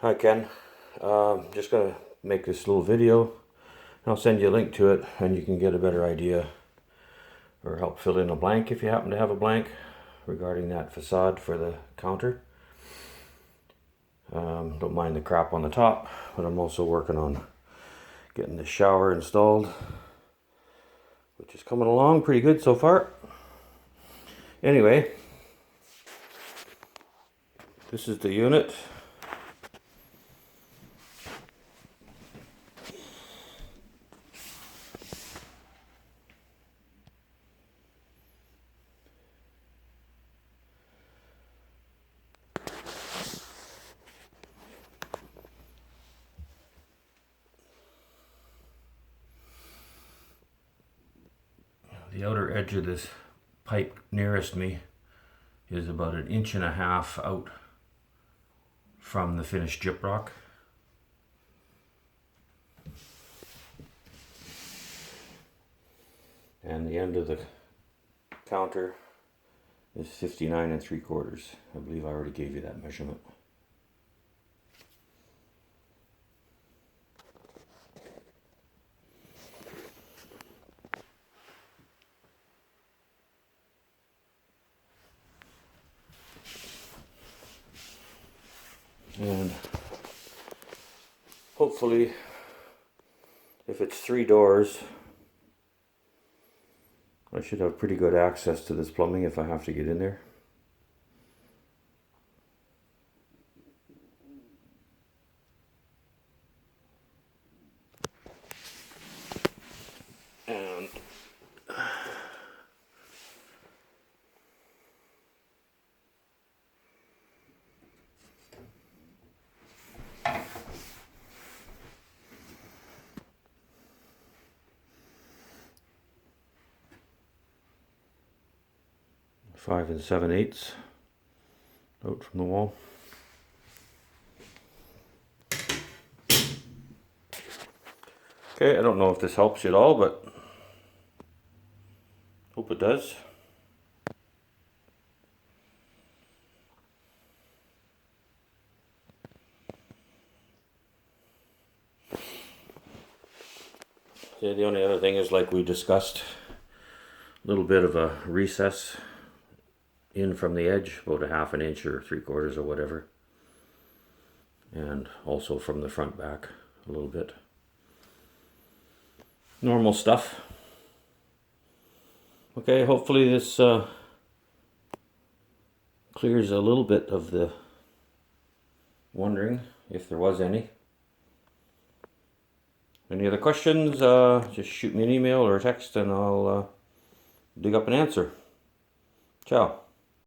Hi Ken, just gonna make this little video. I'll send you a link to it and you can get a better idea or help fill in a blank if you happen to have a blank regarding that facade for the counter. Don't mind the crap on the top, but I'm also working on getting the shower installed, which is coming along pretty good so far. Anyway, this is the unit. The outer edge of this pipe nearest me is about 1.5 inches out from the finished gyprock. And the end of the counter is 59 3/4. I believe I already gave you that measurement. And hopefully, if it's 3 doors, I should have pretty good access to this plumbing if I have to get in there. And five 7/8 out from the wall. Okay, I don't know if this helps you at all, but hope it does. Yeah, the only other thing is, like we discussed, a little bit of a recess in from the edge, about 1/2 inch or 3/4 or whatever, and also from the front back a little bit. Normal stuff. Okay, hopefully this clears a little bit of the wondering, if there was any. Any other questions, just shoot me an email or a text and I'll dig up an answer. Ciao.